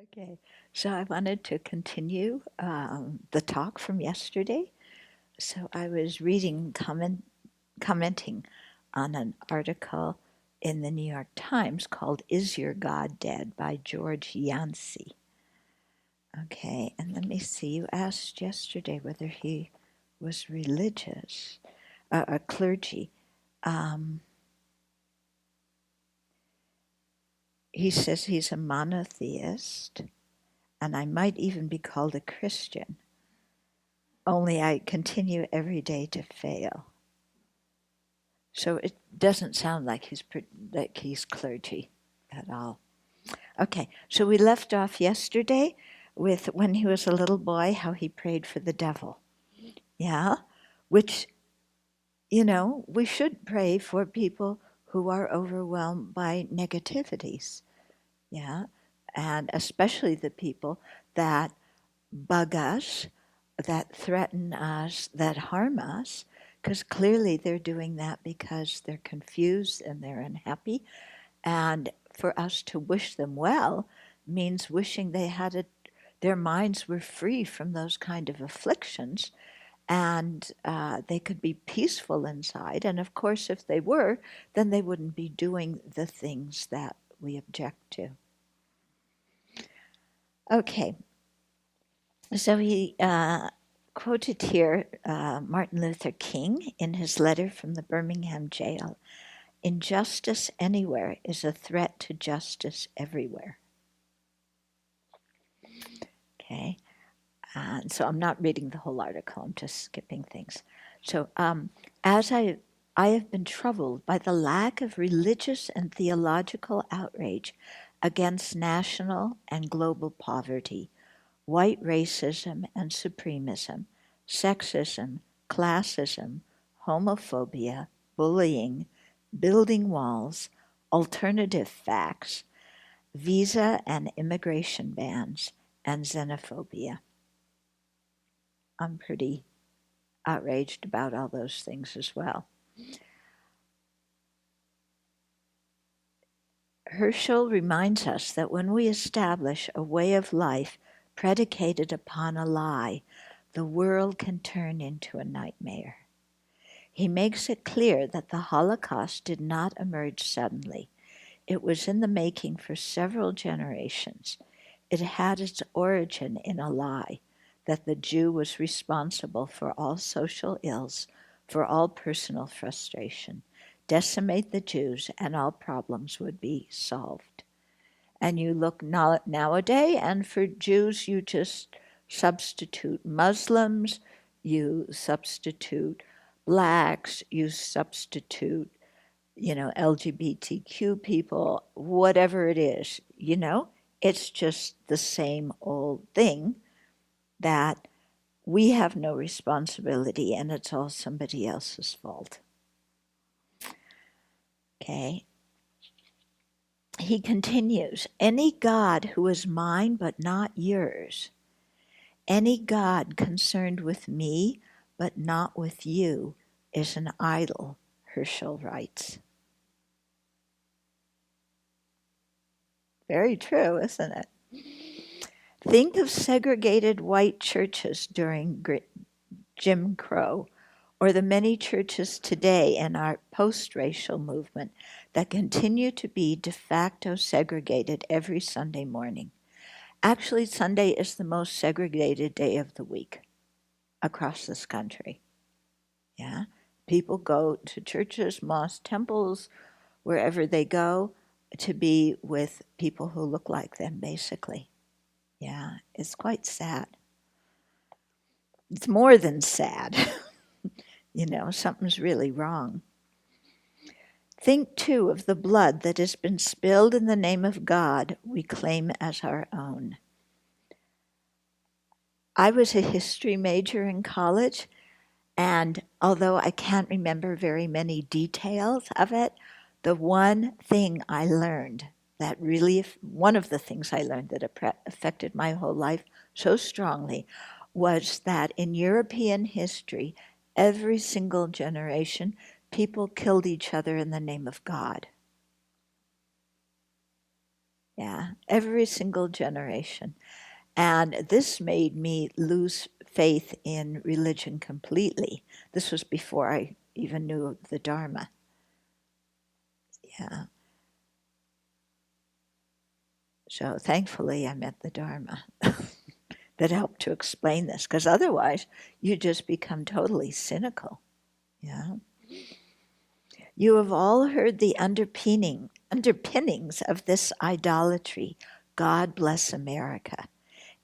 Okay, so I wanted to continue the talk from yesterday. So I was commenting on an article in the New York Times called "Is Your God Dead?" by George Yancey. Okay, and let me see. You asked yesterday whether he was religious, a clergy. Um, he says he's a monotheist, and I might even be called a Christian. Only I continue every day to fail. So it doesn't sound like he's clergy at all. Okay, so we left off yesterday with when he was a little boy, how he prayed for the devil. Yeah, which, we should pray for people who are overwhelmed by negativities. Yeah, and especially the people that bug us, that threaten us, that harm us, because clearly they're doing that because they're confused and they're unhappy. And for us to wish them well means wishing their minds were free from those kind of afflictions, and they could be peaceful inside. And of course, if they were, then they wouldn't be doing the things that we object to. Okay, so he quoted here Martin Luther King in his letter from the Birmingham jail. Injustice anywhere is a threat to justice everywhere. Okay, and so I'm not reading the whole article, I'm just skipping things. So as I have been troubled by the lack of religious and theological outrage against national and global poverty, white racism and supremism, sexism, classism, homophobia, bullying, building walls, alternative facts, visa and immigration bans, and xenophobia. I'm pretty outraged about all those things as well. Herschel reminds us that when we establish a way of life predicated upon a lie, the world can turn into a nightmare. He makes it clear that the Holocaust did not emerge suddenly. It was in the making for several generations. It had its origin in a lie that the Jew was responsible for all social ills, for all personal frustration. Decimate the Jews and all problems would be solved. And you look nowadays, and for Jews, you just substitute Muslims, you substitute blacks, you substitute, LGBTQ people, whatever it is, it's just the same old thing that we have no responsibility and it's all somebody else's fault. Okay. He continues, any God who is mine but not yours, any God concerned with me but not with you is an idol, Herschel writes. Very true, isn't it? Think of segregated white churches during Jim Crow, or the many churches today in our post-racial movement that continue to be de facto segregated every Sunday morning. Actually, Sunday is the most segregated day of the week across this country. Yeah, people go to churches, mosques, temples, wherever they go to be with people who look like them, basically. Yeah, it's quite sad. It's more than sad. Something's really wrong. Think, too, of the blood that has been spilled in the name of God we claim as our own. I was a history major in college, and although I can't remember very many details of it, the one thing I learned one of the things I learned that affected my whole life so strongly was that in European history, every single generation, people killed each other in the name of God. Yeah, every single generation. And this made me lose faith in religion completely. This was before I even knew the Dharma. Yeah. So thankfully I met the Dharma that helped to explain this, because otherwise you just become totally cynical. Yeah. You have all heard the underpinnings of this idolatry, God bless America,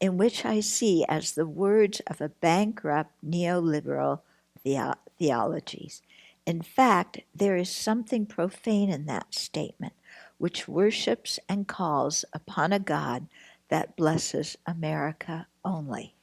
in which I see as the words of a bankrupt neoliberal theologies. In fact, there is something profane in that statement, which worships and calls upon a God that blesses America only.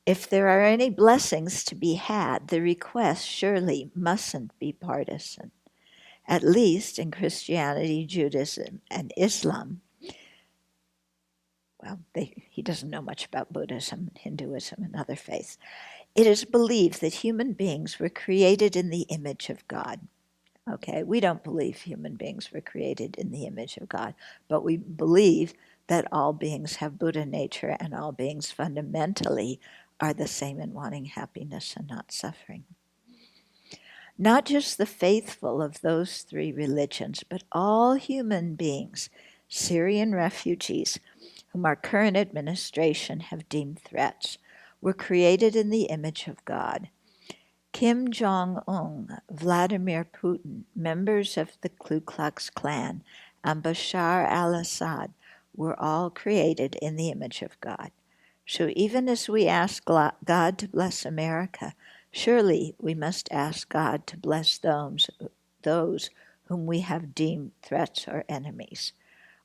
If there are any blessings to be had, the request surely mustn't be partisan. At least in Christianity, Judaism, and Islam. Well, he doesn't know much about Buddhism, Hinduism, and other faiths. It is believed that human beings were created in the image of God. Okay, we don't believe human beings were created in the image of God, but we believe that all beings have Buddha nature and all beings fundamentally are the same in wanting happiness and not suffering. Not just the faithful of those three religions, but all human beings, Syrian refugees, whom our current administration have deemed threats, were created in the image of God. Kim Jong-un, Vladimir Putin, members of the Ku Klux Klan, and Bashar al-Assad were all created in the image of God. So even as we ask God to bless America, surely we must ask God to bless those whom we have deemed threats or enemies.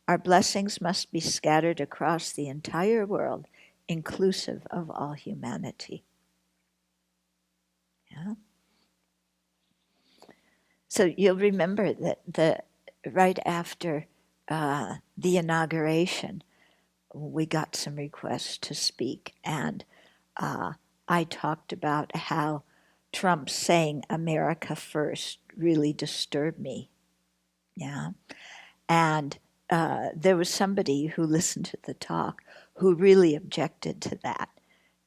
Our blessings must be scattered across the entire world, inclusive of all humanity. Yeah. So you'll remember that right after the inauguration, we got some requests to speak, and I talked about how Trump saying America first really disturbed me. Yeah. And there was somebody who listened to the talk who really objected to that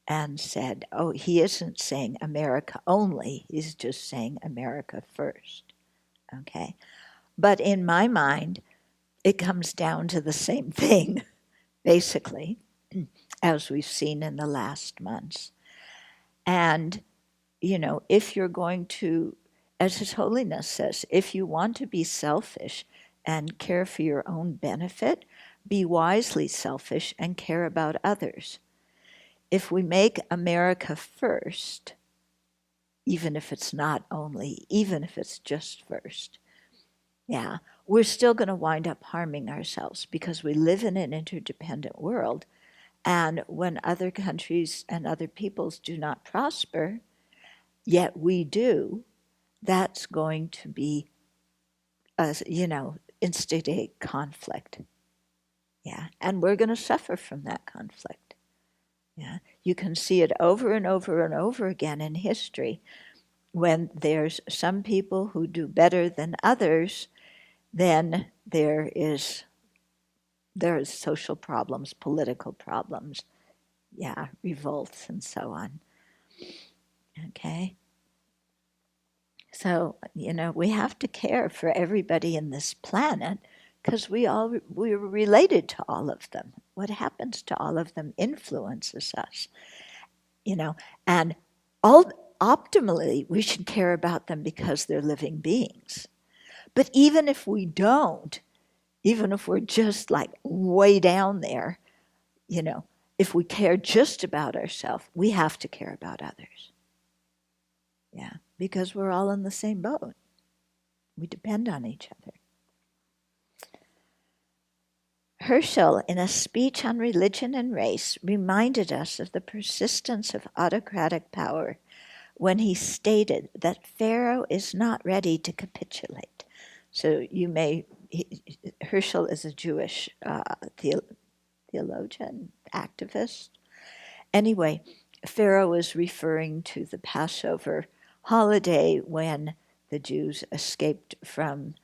and said, oh, he isn't saying America only, he's just saying America first. Okay. But in my mind, it comes down to the same thing, basically, as we've seen in the last months. And, if you're going to, as His Holiness says, if you want to be selfish and care for your own benefit, be wisely selfish and care about others. If we make America first, even if it's not only, even if it's just first, yeah, we're still going to wind up harming ourselves because we live in an interdependent world. And when other countries and other peoples do not prosper, yet we do, that's going to be, instigate conflict. Yeah, and we're going to suffer from that conflict. Yeah, you can see it over and over and over again in history. When there's some people who do better than others, then there's social problems, political problems, yeah, revolts and so on. Okay? So, we have to care for everybody in this planet because we're related to all of them. What happens to all of them influences us, and optimally we should care about them because they're living beings. But even if we don't, even if we're just like way down there, if we care just about ourselves, we have to care about others. Yeah, because we're all in the same boat. We depend on each other. Herschel, in a speech on religion and race, reminded us of the persistence of autocratic power when he stated that Pharaoh is not ready to capitulate. So Herschel is a Jewish theologian, activist. Anyway, Pharaoh is referring to the Passover holiday when the Jews escaped from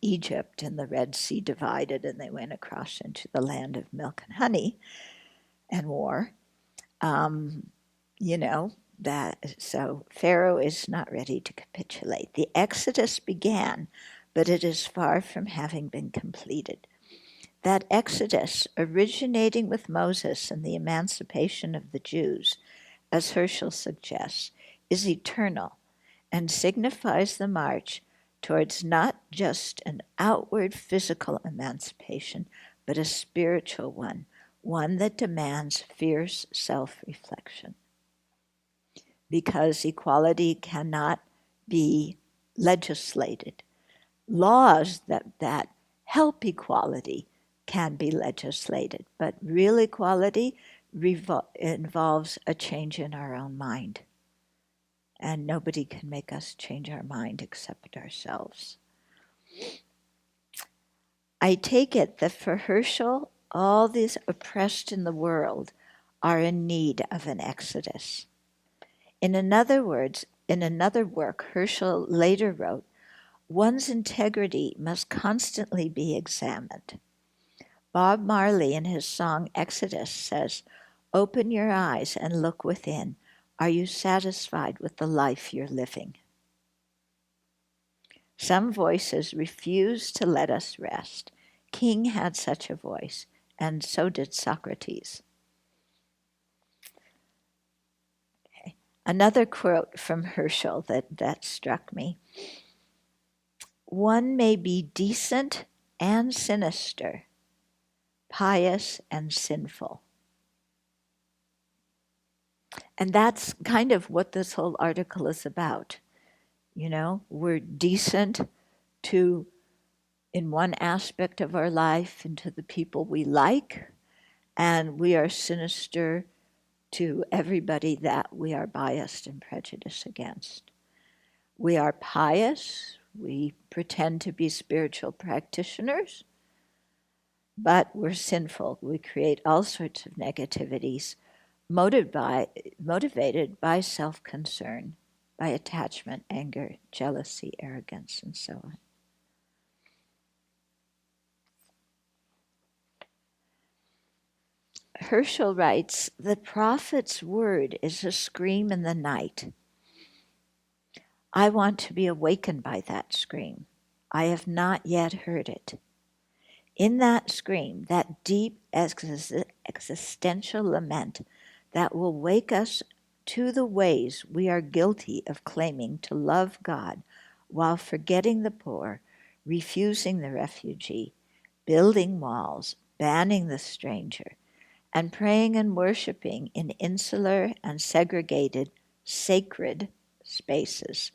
Egypt and the Red Sea divided and they went across into the land of milk and honey and war. You know, so Pharaoh is not ready to capitulate. The Exodus began, but it is far from having been completed. That Exodus, originating with Moses and the emancipation of the Jews, as Herschel suggests, is eternal and signifies the march towards not just an outward physical emancipation, but a spiritual one that demands fierce self-reflection. Because equality cannot be legislated. Laws that help equality can be legislated, but real equality involves a change in our own mind. And nobody can make us change our mind except ourselves. I take it that for Herschel, all these oppressed in the world are in need of an exodus. In another work, Herschel later wrote, one's integrity must constantly be examined. Bob Marley in his song Exodus says, open your eyes and look within. Are you satisfied with the life you're living? Some voices refuse to let us rest. King had such a voice, and so did Socrates. Okay. Another quote from Herschel that struck me. One may be decent and sinister, pious and sinful. And that's kind of what this whole article is about. You know, we're decent to, in one aspect of our life, and to the people we like, and we are sinister to everybody that we are biased and prejudiced against. We are pious, we pretend to be spiritual practitioners, but we're sinful. We create all sorts of negativities motivated by self-concern, by attachment, anger, jealousy, arrogance, and so on. Herschel writes, the prophet's word is a scream in the night. I want to be awakened by that scream. I have not yet heard it. In that scream, that deep existential lament that will wake us to the ways we are guilty of claiming to love God while forgetting the poor, refusing the refugee, building walls, banning the stranger, and praying and worshiping in insular and segregated sacred spaces,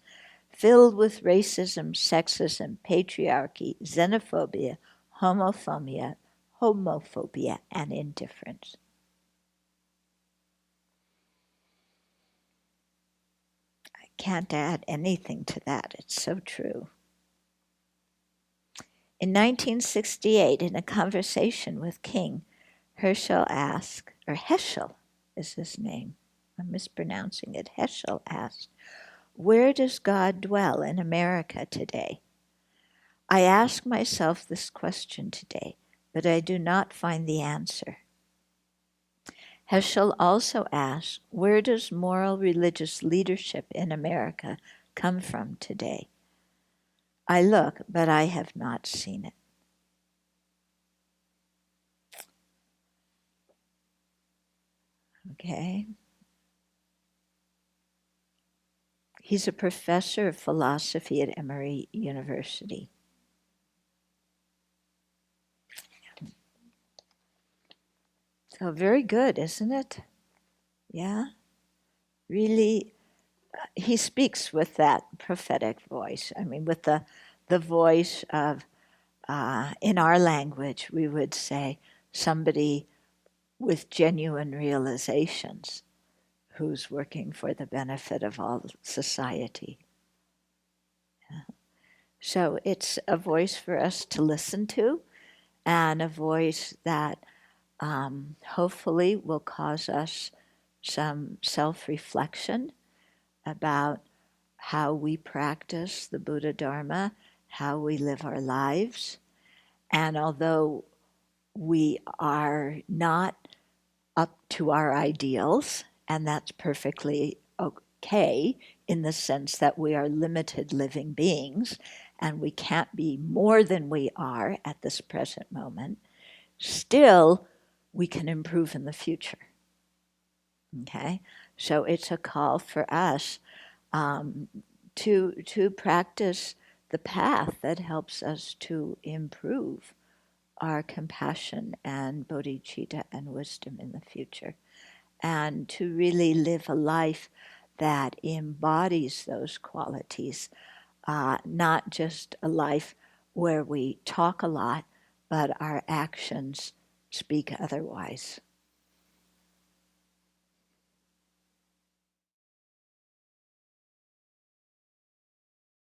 filled with racism, sexism, patriarchy, xenophobia, homophobia, and indifference. I can't add anything to that. It's so true. In 1968, in a conversation with King, Herschel is his name, I'm mispronouncing it, Herschel asked, where does God dwell in America today? I ask myself this question today, but I do not find the answer. Herschel also asked, where does moral religious leadership in America come from today? I look, but I have not seen it. Okay. He's a professor of philosophy at Emory University. So very good, isn't it? Yeah? Really, he speaks with that prophetic voice. I mean, with the voice of, in our language, we would say somebody with genuine realizations who's working for the benefit of all society. Yeah. So it's a voice for us to listen to, and a voice that hopefully will cause us some self-reflection about how we practice the Buddha Dharma how we live our lives. And although we are not up to our ideals, and that's perfectly okay in the sense that we are limited living beings and we can't be more than we are at this present moment, still we can improve in the future. Okay? So it's a call for us to practice the path that helps us to improve our compassion and bodhicitta and wisdom in the future, and to really live a life that embodies those qualities, not just a life where we talk a lot, but our actions speak otherwise.